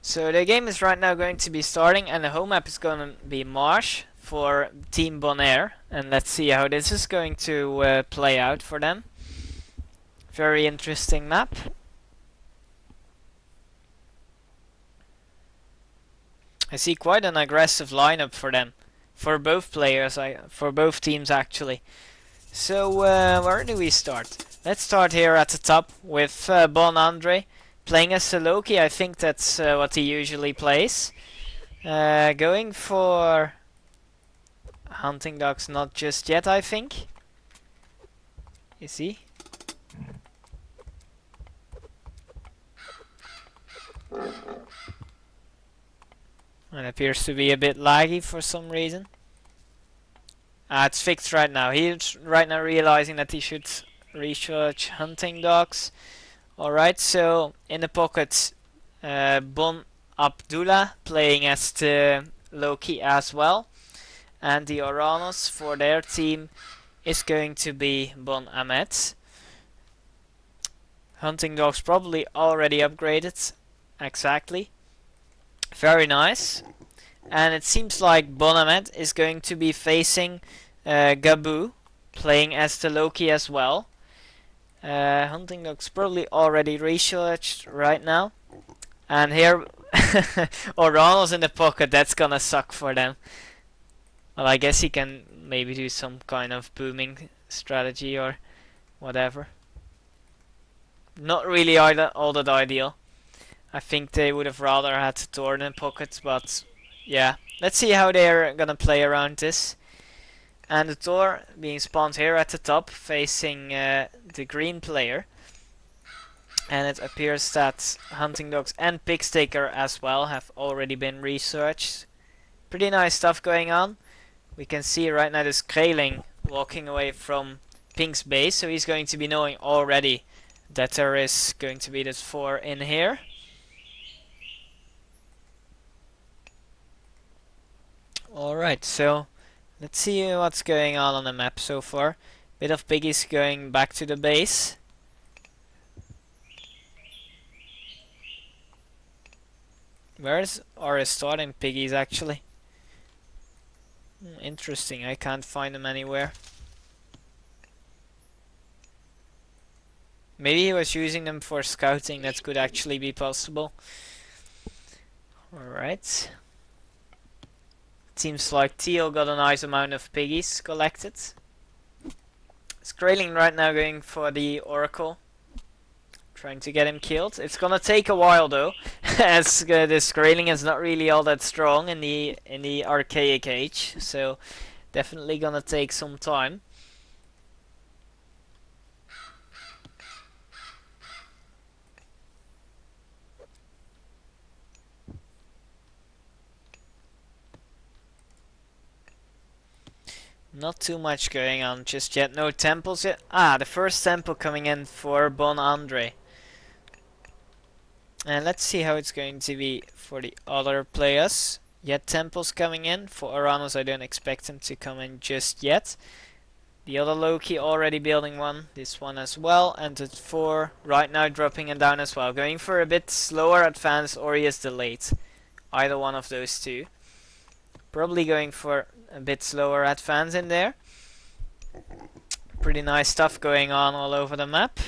So the game is right now going to be starting, and the home map is going to be Marsh for Team Bonaire. And let's see how this is going to play out for them. Very interesting map. I see quite an aggressive lineup for them, for both players, for both teams actually. So where do we start? Let's start here at the top with Bon Andre playing as Loki. I think that's what he usually plays. Going for hunting dogs, not just yet, I think. Is he? It appears to be a bit laggy for some reason. It's fixed right now. He's right now realizing that he should research hunting dogs. Alright, so in the pocket, Bon Abdullah playing as the Loki as well. And the Oranos for their team is going to be Bon Ahmed. Hunting dogs probably already upgraded. Exactly. Very nice. And it seems like Bon Ahmed is going to be facing Gabu, playing as the Loki as well. Hunting dogs probably already researched right now. And here Oranos in the pocket, that's gonna suck for them. Well, I guess he can maybe do some kind of booming strategy or whatever. Not really all that ideal. I think they would have rather had Thorn in pockets, but yeah. Let's see how they're gonna play around this. And the Thor being spawned here at the top, facing the green player. And it appears that Hunting Dogs and Pigstaker as well have already been researched. Pretty nice stuff going on. We can see right now this Krayling walking away from Pink's base, so he's going to be knowing already that there is going to be this 4 in here. Alright, so let's see what's going on the map so far. Bit of piggies going back to the base. Where's our starting piggies actually? Interesting, I can't find them anywhere. Maybe he was using them for scouting, that could actually be possible. Alright. Seems like Teal got a nice amount of piggies collected. Skrailing right now going for the Oracle. Trying to get him killed. It's gonna take a while though, as the Skrailing is not really all that strong in the archaic age, so definitely gonna take some time. Not too much going on just yet. No temples yet. The first temple coming in for Bon Andre. And let's see how it's going to be for the other players. Yet temples coming in. For Oranos, I don't expect them to come in just yet. The other Loki already building one. This one as well. And the 4 right now dropping it down as well. Going for a bit slower advance, or he is delayed. Either one of those two. Probably going for a bit slower advance in there. Pretty nice stuff going on all over the map.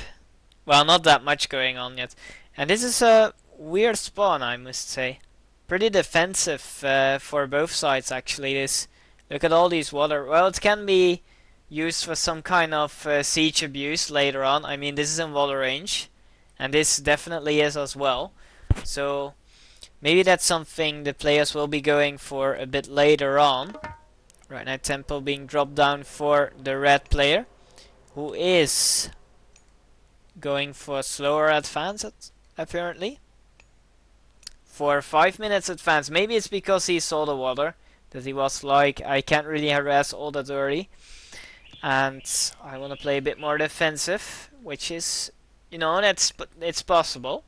Well, not that much going on yet. And this is a weird spawn, I must say. Pretty defensive for both sides actually. Look at all these water. Well, it can be used for some kind of siege abuse later on. I mean, this is in water range. And this definitely is as well. So maybe that's something the players will be going for a bit later on. Right now temple being dropped down for the red player, who is going for a slower advance apparently. For 5 minutes advance. Maybe it's because he saw the water, that he was like, I can't really harass all that early. And I want to play a bit more defensive, which is, you know, it's possible.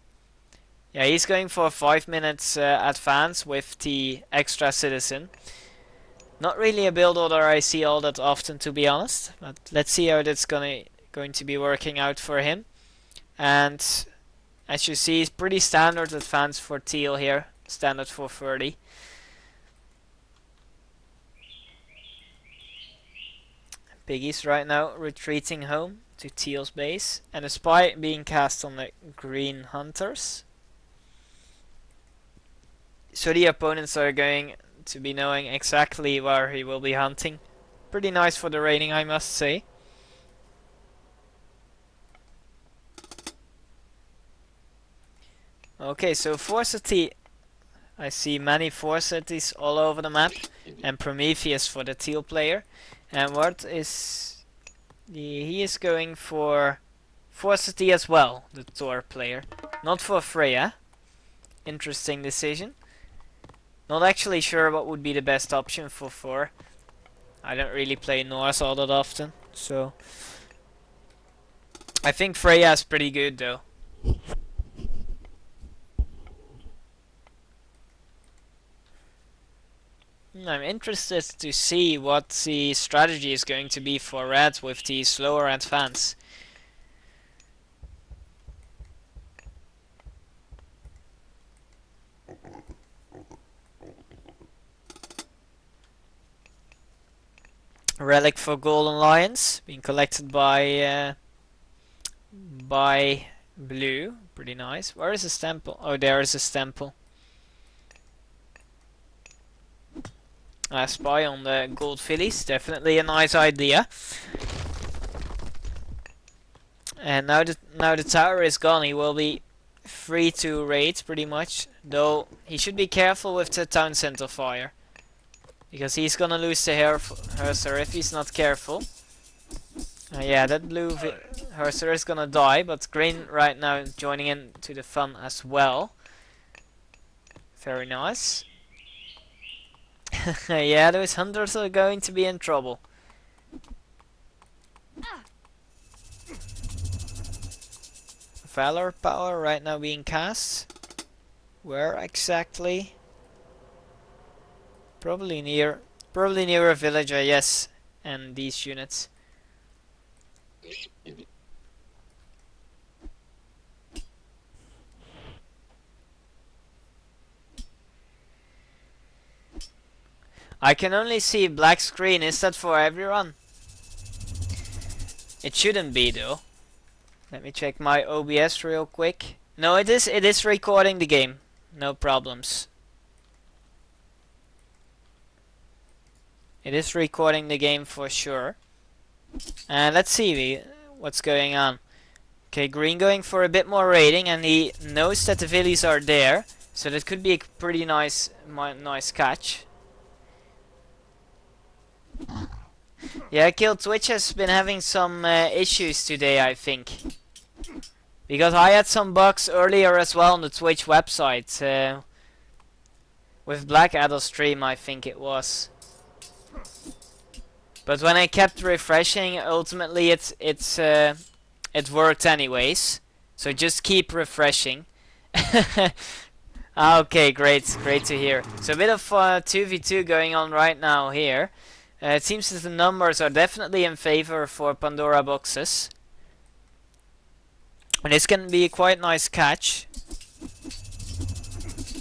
Yeah, he's going for 5 minutes advance with the extra citizen. Not really a build order I see all that often, to be honest. But let's see how that's going to be working out for him. And as you see, it's pretty standard advance for Teal here. standard 430. Piggies right now retreating home to Teal's base, and a spy being cast on the green hunters. So the opponents are going to be knowing exactly where he will be hunting. Pretty nice for the rating, I must say. Okay, so 4-city. I see many 4-cities all over the map, and Prometheus for the Teal player. And what is... he is going for 4-city as well, the Thor player. Not for Freya. Interesting decision. Not actually sure what would be the best option for Thor. I don't really play Norse all that often, so... I think Freya is pretty good though. I'm interested to see what the strategy is going to be for red with the slower advance. Relic for Golden Lions being collected by blue. Pretty nice. Where is the stemple? Oh, there is a stemple. A spy on the gold fillies, definitely a nice idea. And now the tower is gone, he will be free to raid pretty much. Though he should be careful with the town center fire, because he's gonna lose the Herser if he's not careful. Yeah, that blue Herser is gonna die, but green right now joining in to the fun as well. Very nice. Yeah, those hunters are going to be in trouble. Valor power right now being cast. Where exactly? Probably near a villager, yes. And these units. I can only see black screen. Is that for everyone? It shouldn't be though. Let me check my OBS real quick. No, it is recording the game. No problems. It is recording the game for sure. And let's see what's going on. Okay, green going for a bit more raiding, and he knows that the villies are there, so that could be a pretty nice catch. Yeah, Kill Twitch has been having some issues today, I think. Because I had some bugs earlier as well on the Twitch website. With Blackadder stream, I think it was. But when I kept refreshing, ultimately it worked anyways. So just keep refreshing. Okay, great to hear. So a bit of 2v2 going on right now here. It seems that the numbers are definitely in favor for Pandora Boxs. And this can be a quite nice catch.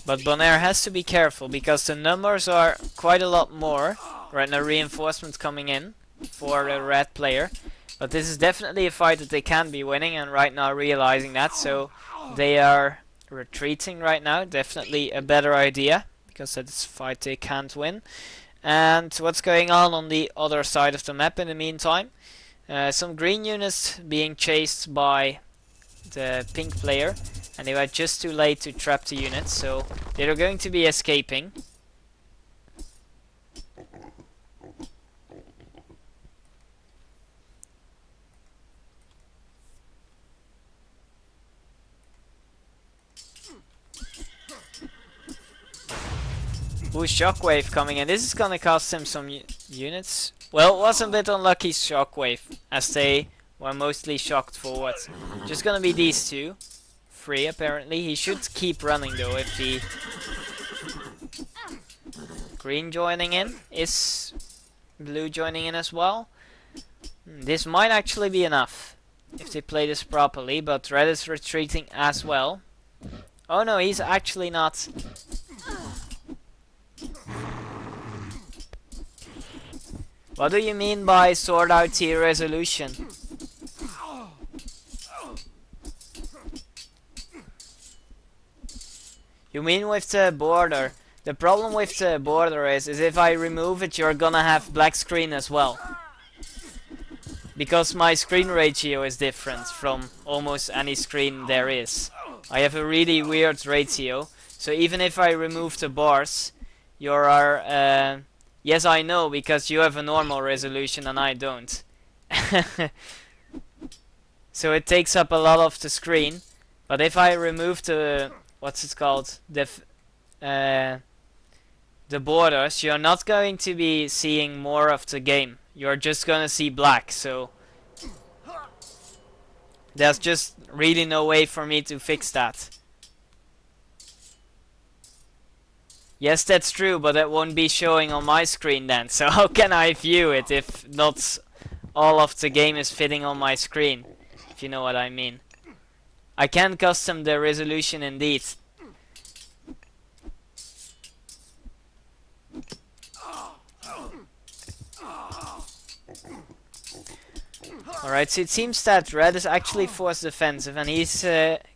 But bonaire has to be careful, because the numbers are quite a lot more. Right now, reinforcements coming in for the red player. But this is definitely a fight that they can be winning, and right now realizing that. So they are retreating right now. Definitely a better idea, because that's a fight they can't win. And what's going on the other side of the map in the meantime? Some green units being chased by the pink player, and they were just too late to trap the units, so they're going to be escaping. Ooh, Shockwave coming in. This is gonna cost him some units. Well, it was a bit unlucky, Shockwave, as they were mostly shocked forward. Just gonna be these two. Free, apparently. He should keep running, though, if he... Green joining in. Is blue joining in as well? This might actually be enough, if they play this properly, but red is retreating as well. Oh no, he's actually not What do you mean by sort out tier resolution? You mean with the border? The problem with the border is if I remove it, you're gonna have black screen as well. Because my screen ratio is different from almost any screen there is. I have a really weird ratio. So even if I remove the bars, you are... yes, I know, because you have a normal resolution and I don't. So it takes up a lot of the screen. But if I remove the... what's it called? The borders, you're not going to be seeing more of the game. You're just gonna see black, so there's just really no way for me to fix that. Yes, that's true, but it won't be showing on my screen then. So how can I view it if not all of the game is fitting on my screen? If you know what I mean. I can custom the resolution indeed. Alright, so it seems that Red is actually force defensive and he's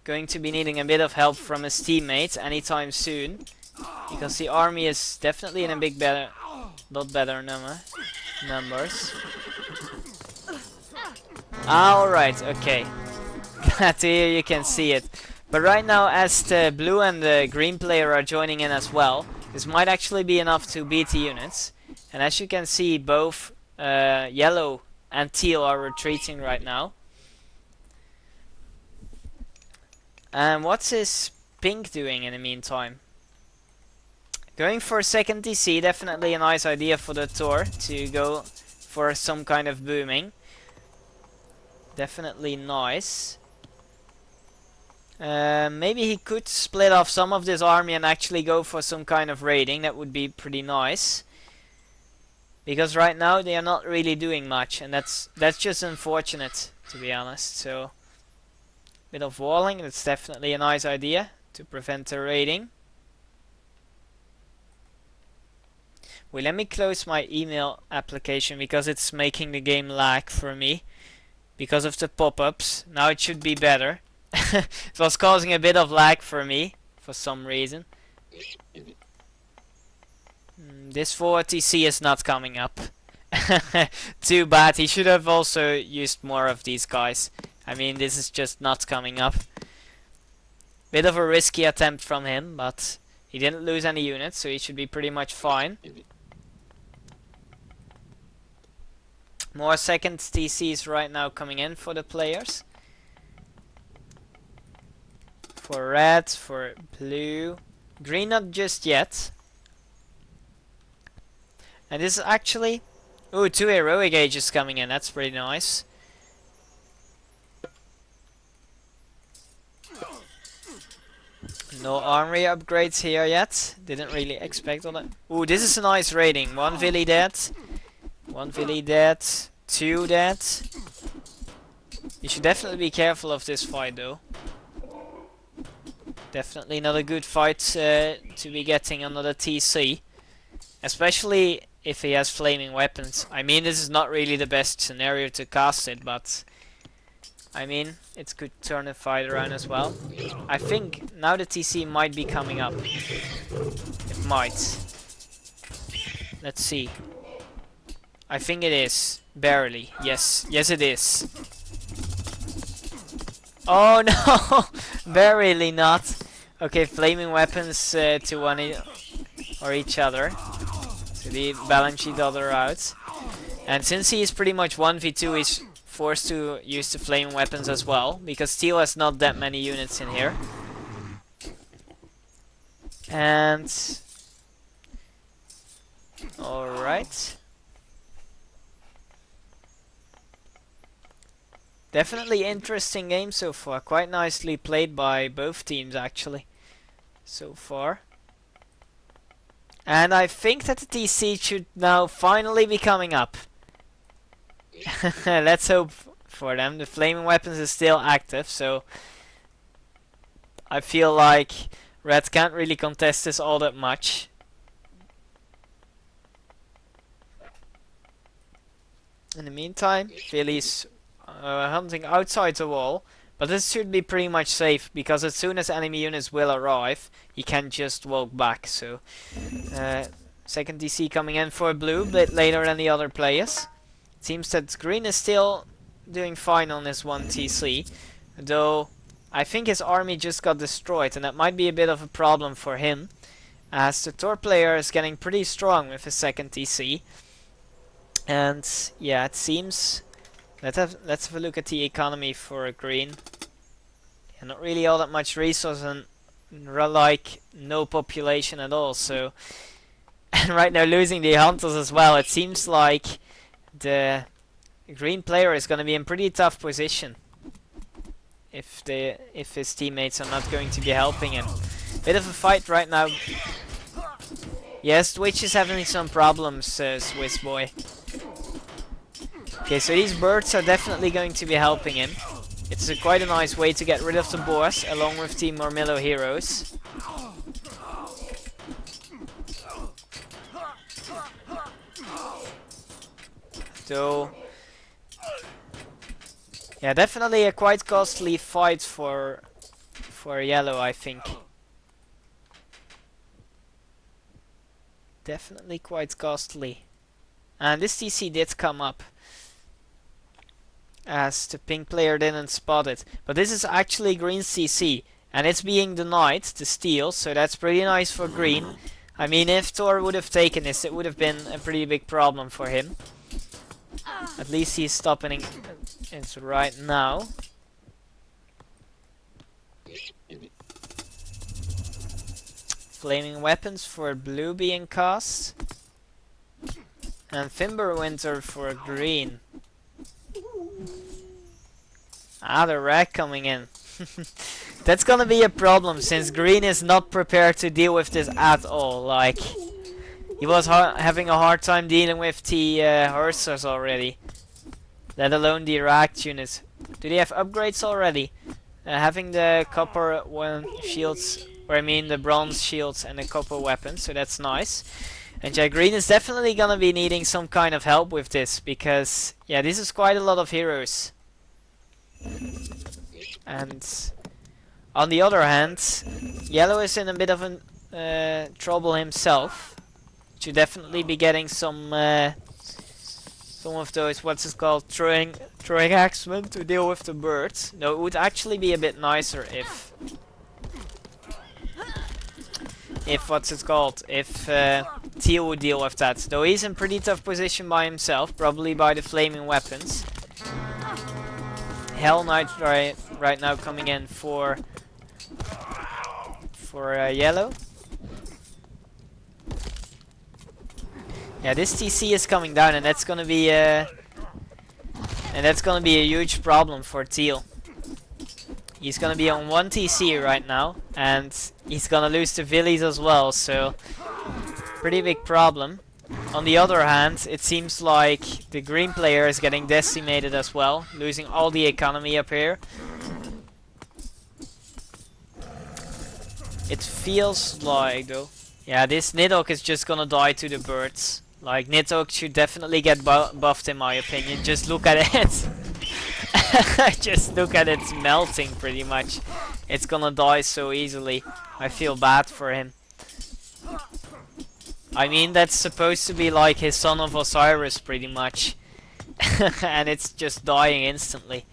going to be needing a bit of help from his teammates anytime soon. Because the army is definitely in a lot better numbers. Alright, okay. Glad to hear you can see it. But right now, as the blue and the green player are joining in as well, this might actually be enough to beat the units. And as you can see, both yellow and teal are retreating right now. And what's his pink doing in the meantime? Going for a second TC, definitely a nice idea for the Tor to go for some kind of booming. Definitely nice. Maybe he could split off some of this army and actually go for some kind of raiding. That would be pretty nice. Because right now they are not really doing much, and that's just unfortunate, to be honest. So, bit of walling, that's definitely a nice idea to prevent the raiding. Well, let me close my email application because it's making the game lag for me because of the pop-ups. Now it should be better. It was causing a bit of lag for me for some reason. This 4TC is not coming up. Too bad. He should have also used more of these guys. I mean, this is just not coming up. Bit of a risky attempt from him, but he didn't lose any units, so he should be pretty much fine. More second TCs right now coming in for the players. For red, for blue. Green not just yet. And this is actually... ooh, 2 heroic ages coming in. That's pretty nice. No armory upgrades here yet. Didn't really expect all that. Ooh, this is a nice raiding. 1 Villy dead. 1 Villy dead. 2 dead. You should definitely be careful of this fight though. Definitely not a good fight to be getting another TC. Especially if he has flaming weapons. I mean, this is not really the best scenario to cast it, but I mean, it could turn the fight around as well. I think now the TC might be coming up. It might. Let's see. I think it is. Barely. Yes. Yes, it is. Oh no! Barely not. Okay, flaming weapons to one or each other. So they balance each other out. And since he is pretty much 1v2, he's forced to use the flaming weapons as well. Because Steel has not that many units in here. And... alright. Definitely interesting game so far. Quite nicely played by both teams actually. So far. And I think that the TC should now finally be coming up. Let's hope for them. The flaming weapons is still active, so I feel like Red can't really contest this all that much. In the meantime, Philly's hunting outside the wall, but this should be pretty much safe because as soon as enemy units will arrive, he can just walk back. So, second DC coming in for blue, a bit later than the other players. It seems that green is still doing fine on his 1 TC, though I think his army just got destroyed, and that might be a bit of a problem for him, as the Tor player is getting pretty strong with his second TC. And yeah, it seems. Let's have a look at the economy for green. Yeah, not really all that much resource and like no population at all. So, and right now losing the hunters as well. It seems like the green player is going to be in pretty tough position if his teammates are not going to be helping him. Bit of a fight right now. Yes, Twitch is having some problems, Swiss boy. Okay, so these birds are definitely going to be helping him. It's quite a nice way to get rid of the boars, along with Team Marmillo heroes. So, yeah, definitely a quite costly fight for yellow, I think. Definitely quite costly. And this TC did come up, as the pink player didn't spot it. But this is actually green's CC, and it's being denied to steal, so that's pretty nice for green. I mean, if Tor would have taken this, it would have been a pretty big problem for him. At least he's stopping it right now. Flaming weapons for blue being cast. And Fimbulwinter for green. Ah, the rag coming in. That's gonna be a problem since green is not prepared to deal with this at all. Like, he was having a hard time dealing with the Hursars already, let alone the ragged units. Do they have upgrades already? Having the copper shields, or I mean the bronze shields and the copper weapons, so that's nice. And yeah, green is definitely gonna be needing some kind of help with this, because yeah, this is quite a lot of heroes. And on the other hand, yellow is in a bit of trouble himself. Should definitely be getting some of those, what's it called, throwing axemen to deal with the birds. No, it would actually be a bit nicer if what's it called, if Teal would deal with that. Though he's in pretty tough position by himself, probably by the flaming weapons. Hell Knight right now coming in for yellow. Yeah, this TC is coming down, and that's gonna be a huge problem for Teal. He's gonna be on 1 TC right now, and he's gonna lose the Villies as well, so pretty big problem. On the other hand, it seems like the green player is getting decimated as well, losing all the economy up here. It feels like, though, yeah, this Nidhogg is just gonna die to the birds. Like, Nidhogg should definitely get buffed in my opinion. Just look at it. Just look at it melting pretty much. It's gonna die so easily. I feel bad for him. I mean, that's supposed to be like his son of Osiris pretty much. And it's just dying instantly.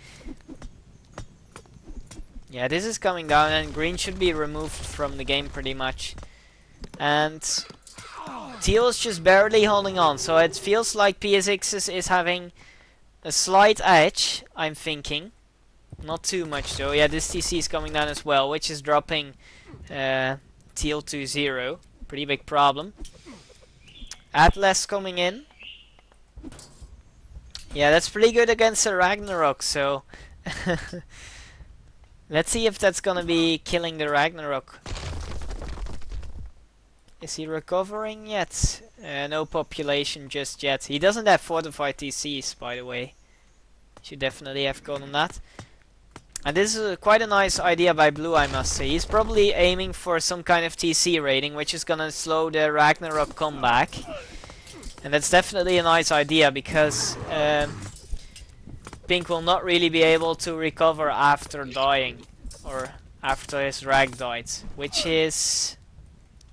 Yeah, this is coming down, and green should be removed from the game pretty much. And Teal is just barely holding on, so it feels like PSX is having a slight edge, I'm thinking. Not too much though. Yeah, this TC is coming down as well, which is dropping Teal to 0. Pretty big problem. Atlas coming in. Yeah, that's pretty good against the Ragnarok, so let's see if that's gonna be killing the Ragnarok. Is he recovering yet? No population just yet. He doesn't have fortified TCs, by the way. Should definitely have gotten that. And this is quite a nice idea by Blue, I must say. He's probably aiming for some kind of TC rating, which is gonna slow the Ragnarok comeback. And that's definitely a nice idea, because Pink will not really be able to recover after dying, or after his rag died, which is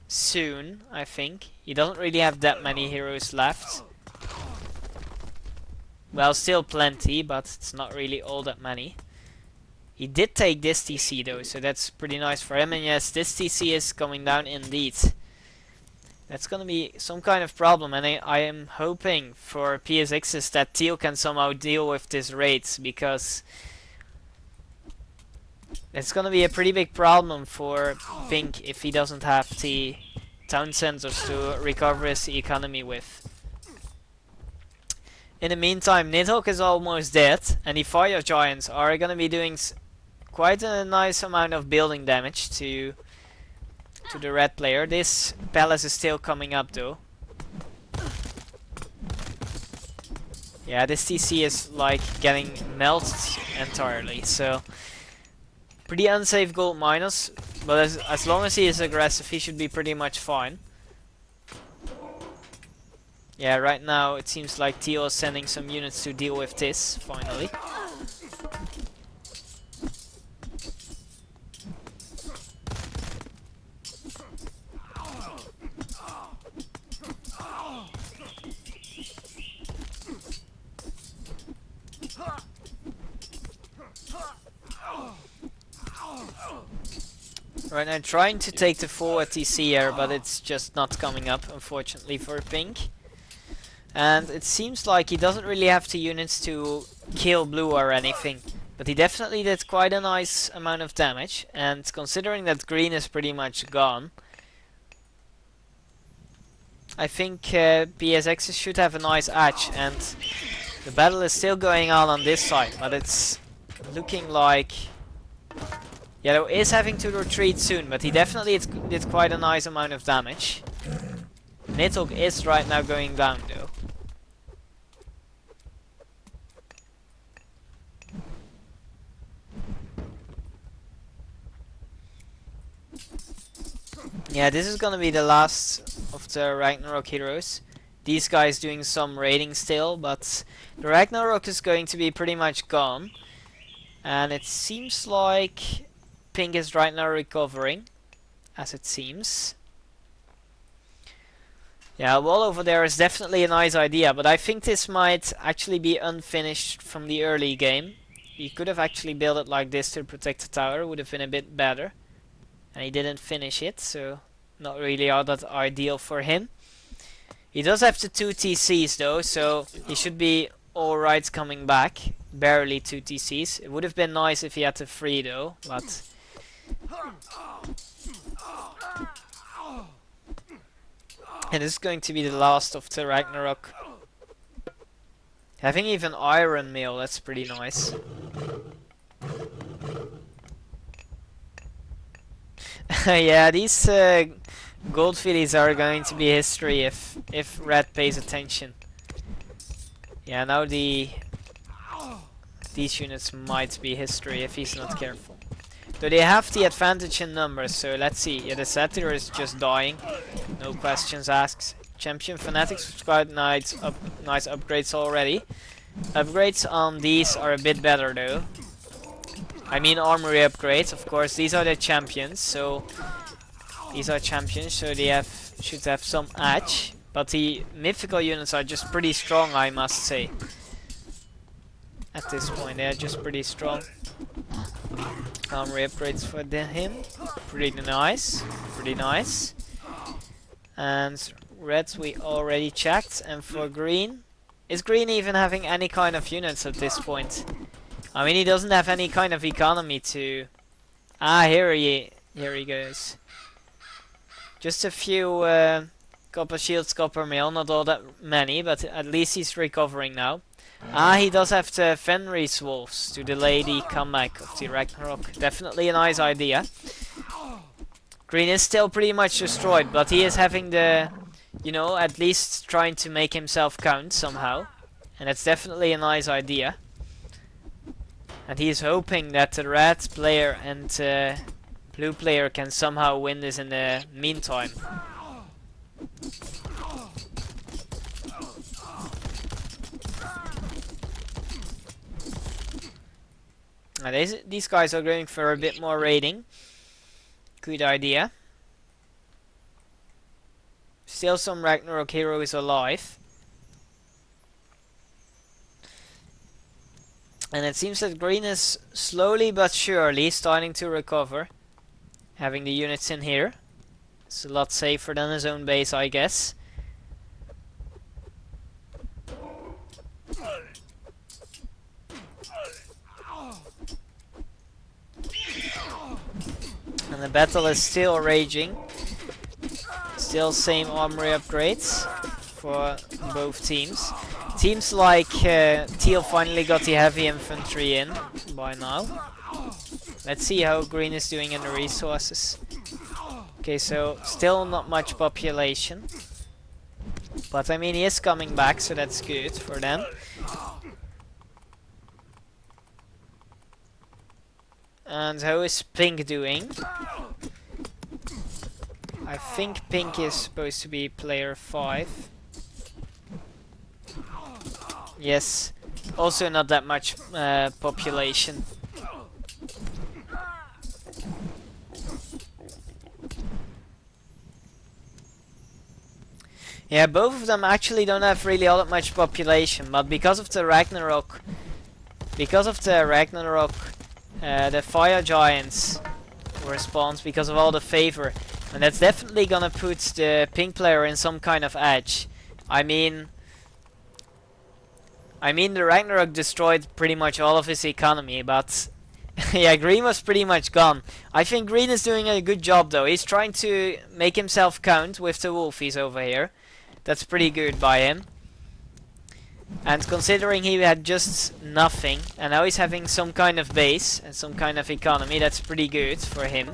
soon, I think. He doesn't really have that many heroes left. Well, still plenty, but it's not really all that many. He did take this TC though, so that's pretty nice for him. And yes, this TC is coming down indeed. That's gonna be some kind of problem, and I am hoping for PSXs that Teal can somehow deal with this raid, because it's gonna be a pretty big problem for Pink if he doesn't have the town centers to recover his economy with. In the meantime, Nidhogg is almost dead, and the fire giants are gonna be doing quite a nice amount of building damage to the red player. This palace is still coming up though. Yeah, this TC is like getting melted entirely, so pretty unsafe gold minus, but as long as he is aggressive, he should be pretty much fine. Yeah, right now it seems like Teal is sending some units to deal with this, finally. Right now trying to take the forward TC here, but it's just not coming up, unfortunately, for Pink. And it seems like he doesn't really have the units to kill blue or anything. But he definitely did quite a nice amount of damage. And considering that green is pretty much gone, I think PSX should have a nice edge. And the battle is still going on this side, but it's looking like Yellow is having to retreat soon, but he definitely did quite a nice amount of damage. Nidhogg is right now going down though. Yeah, this is gonna be the last of the Ragnarok heroes. These guys doing some raiding still, but the Ragnarok is going to be pretty much gone. And it seems like Pink is right now recovering, as it seems. Yeah, a wall over there is definitely a nice idea, but I think this might actually be unfinished from the early game. He could have actually built it like this to protect the tower, would have been a bit better. And he didn't finish it, so not really all that ideal for him. He does have the 2 TCs though, so he should be alright coming back. Barely 2 TCs. It would have been nice if he had the 3 though, but and this is going to be the last of the Ragnarok. Having even iron mail, that's pretty nice. Yeah, these gold fillies are going to be history if Red pays attention. Yeah, now these units might be history if he's not careful. So they have the advantage in numbers, so let's see. Yeah, the satyr is just dying, no questions asked. Champion Fanatics with quite nice upgrades already. Upgrades on these are a bit better though. I mean armory upgrades, of course. These are the champions, so these are champions, so they should have some edge. But the mythical units are just pretty strong, I must say. At this point, they are just pretty strong. Armory upgrades for him, pretty nice, pretty nice. And reds we already checked, and for green, is green even having any kind of units at this point? I mean, he doesn't have any kind of economy to. Ah, here he goes. Just a few copper shields, copper mail, not all that many, but at least he's recovering now. Ah, he does have the Fenris wolves to delay the comeback of the Ragnarok. Definitely a nice idea. Green is still pretty much destroyed, but he is having the, you know, at least trying to make himself count somehow. And that's definitely a nice idea. And he is hoping that the red player and blue player can somehow win this in the meantime. These guys are going for a bit more raiding. Good idea. Still some Ragnarok heroes alive. And it seems that green is slowly but surely starting to recover. Having the units in here. It's a lot safer than his own base, I guess. And the battle is still raging. Still same armory upgrades for both teams. Teams like Teal finally got the heavy infantry in by now. Let's see how green is doing in the resources. Okay, so still not much population. But I mean, he is coming back, so that's good for them. And how is pink doing? I think pink is supposed to be player 5. Yes, also not that much population. Yeah, both of them actually don't have really all that much population, but because of the Ragnarok, the fire giants responds because of all the favor, and that's definitely gonna put the pink player in some kind of edge. I mean the Ragnarok destroyed pretty much all of his economy, but yeah, green was pretty much gone. I think green is doing a good job though. He's trying to make himself count with the wolfies over here. That's pretty good by him. And considering he had just nothing, and now he's having some kind of base and some kind of economy, that's pretty good for him.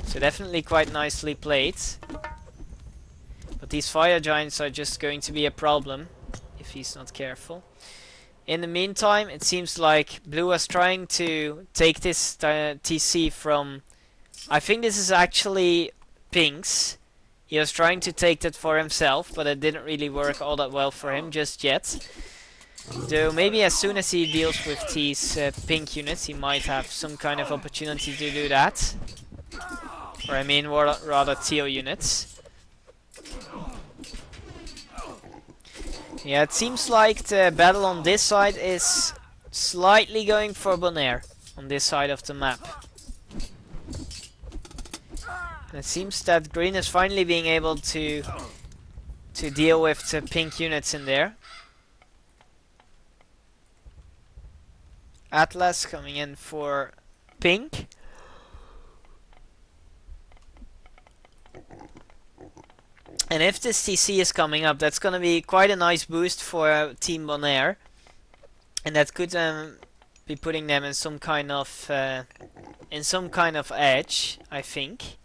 So definitely quite nicely played. But these fire giants are just going to be a problem if he's not careful. In the meantime, it seems like blue was trying to take this TC from... I think this is actually pink's. He was trying to take that for himself, but it didn't really work all that well for him just yet. Though maybe as soon as he deals with these pink units, he might have some kind of opportunity to do that. Or I mean rather teal units. Yeah, it seems like the battle on this side is slightly going for bonaire on this side of the map. And it seems that green is finally being able to deal with the pink units in there. Atlas coming in for pink. And if this TC is coming up, that's gonna be quite a nice boost for Team Bonaire, and that could be putting them in some kind of edge, I think.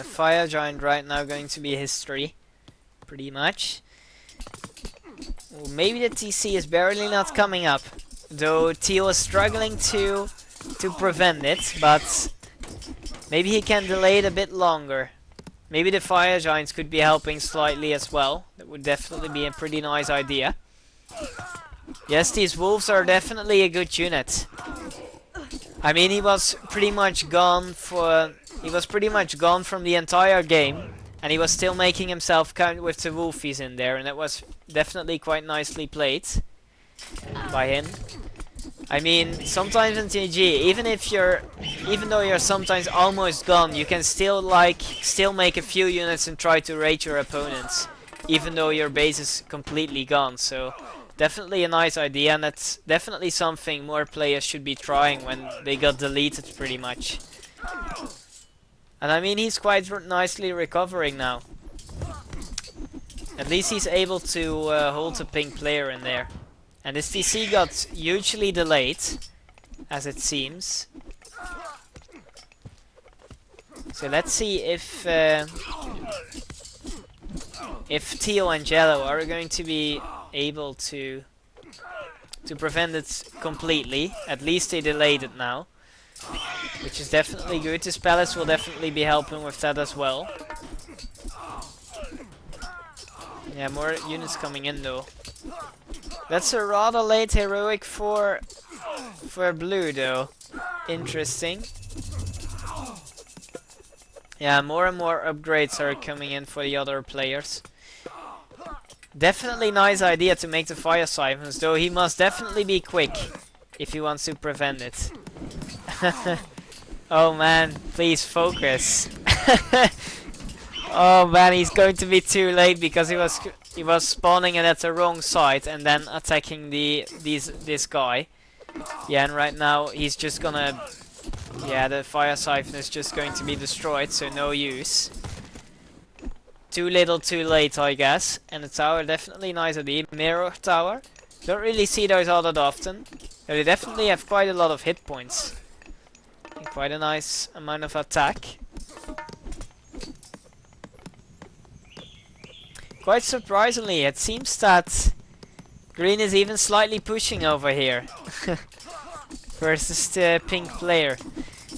Fire Giant right now going to be history, pretty much. Well, maybe the TC is barely not coming up, though Teal is struggling to prevent it, but maybe he can delay it a bit longer. Maybe the Fire Giants could be helping slightly as well. That would definitely be a pretty nice idea. Yes, these wolves are definitely a good unit. I mean, he was pretty much gone from the entire game, and he was still making himself count with the wolfies in there, and that was definitely quite nicely played by him. I mean, sometimes in TG, even though you're sometimes almost gone, you can still make a few units and try to raid your opponents, even though your base is completely gone. So definitely a nice idea, and that's definitely something more players should be trying when they got deleted pretty much. And I mean, he's quite nicely recovering now. At least he's able to hold a pink player in there. And this TC got hugely delayed, as it seems. So let's see if teal and yellow are going to be able to prevent it completely. At least they delayed it now. which is definitely good. This palace will definitely be helping with that as well. Yeah, more units coming in though. That's a rather late heroic for blue though. Interesting. Yeah, more and more upgrades are coming in for the other players. Definitely nice idea to make the fire siphons, though he must definitely be quick if he wants to prevent it. Oh man, please focus. Oh man, he's going to be too late because he was spawning it at the wrong side and then attacking this guy. Yeah, and right now he's just gonna, yeah, the fire siphon is just going to be destroyed, so no use. Too little, too late, I guess. And the tower, definitely nice idea. Mirror tower. Don't really see those all that often. They definitely have quite a lot of hit points. And quite a nice amount of attack. Quite surprisingly, it seems that green is even slightly pushing over here. Versus the pink player.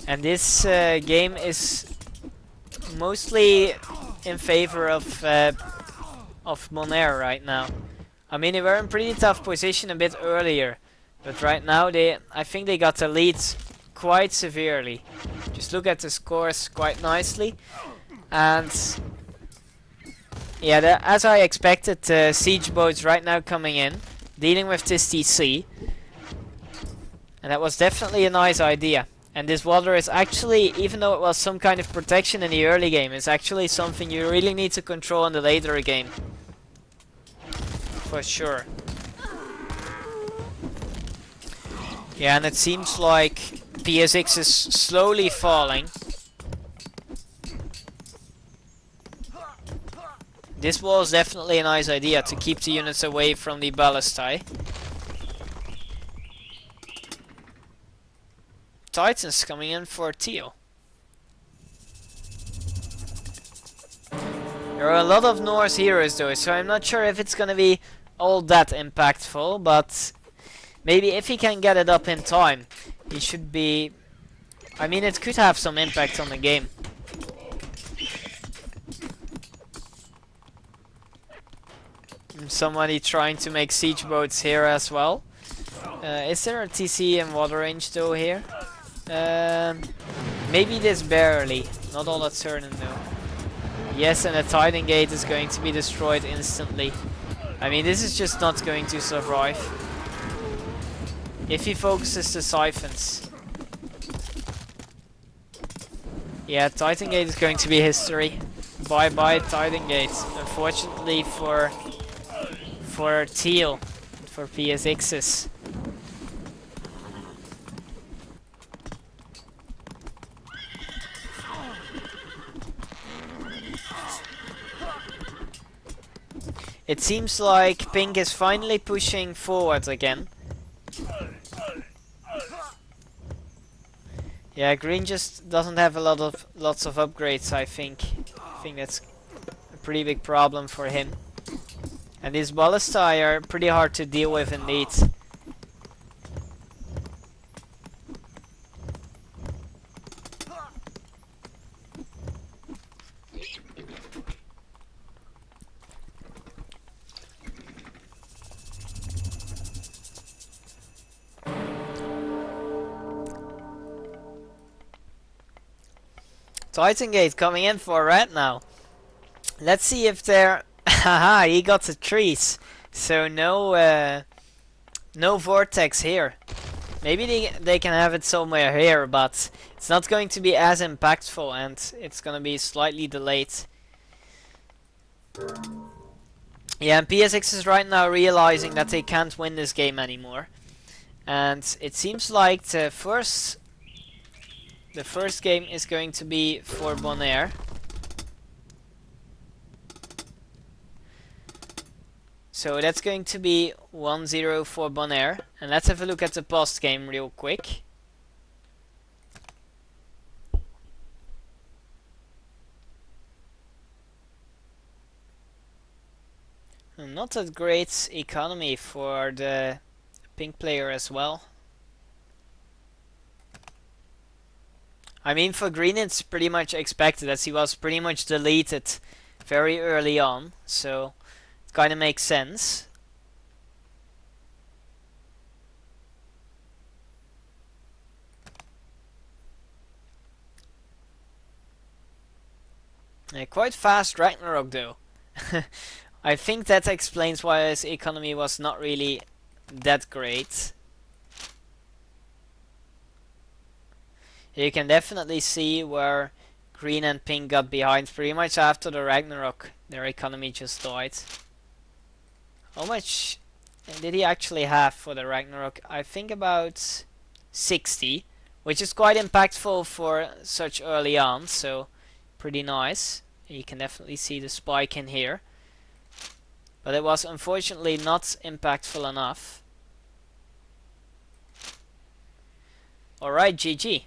And this game is mostly in favor of bonaire right now. I mean, they were in pretty tough position a bit earlier, but right now I think they got the lead quite severely. Just look at the scores quite nicely, and yeah, as I expected, siege boats right now coming in, dealing with this TC, and that was definitely a nice idea. And this water is actually, even though it was some kind of protection in the early game, it's actually something you really need to control in the later game. For sure. Yeah, and it seems like PSX is slowly falling. This wall is definitely a nice idea to keep the units away from the ballistae. Titans coming in for teal. There are a lot of Norse heroes though, so I'm not sure if it's gonna be all that impactful, but maybe if he can get it up in time, he should be... I mean, it could have some impact on the game. Somebody trying to make siege boats here as well. Is there a TC in water range though here? Maybe this barely. Not all that certain though. Yes, and the Titan Gate is going to be destroyed instantly. I mean, this is just not going to survive. If he focuses the siphons. Yeah, Titan Gate is going to be history. Bye bye Titan Gate. Unfortunately for teal, for PSXs. It seems like pink is finally pushing forward again. Yeah, green just doesn't have lots of upgrades, I think. I think that's a pretty big problem for him. And these ballistae are pretty hard to deal with indeed. Titan Gate coming in for red now. Let's see if they're... Haha, he got the trees. So no no vortex here. Maybe they can have it somewhere here, but it's not going to be as impactful and it's gonna be slightly delayed. Yeah, and PSX is right now realizing that they can't win this game anymore. And it seems like the first game is going to be for bonaire. So that's going to be 1-0 for bonaire. And let's have a look at the post game real quick. Not that great economy for the pink player as well. I mean, for green it's pretty much expected as he was pretty much deleted very early on, so it kind of makes sense. Quite fast Ragnarok though. I think that explains why his economy was not really that great. You can definitely see where green and pink got behind pretty much after the Ragnarok. Their economy just died. How much did he actually have for the Ragnarok? I think about 60, which is quite impactful for such early on, so pretty nice. You can definitely see the spike in here. But it was unfortunately not impactful enough. Alright, GG.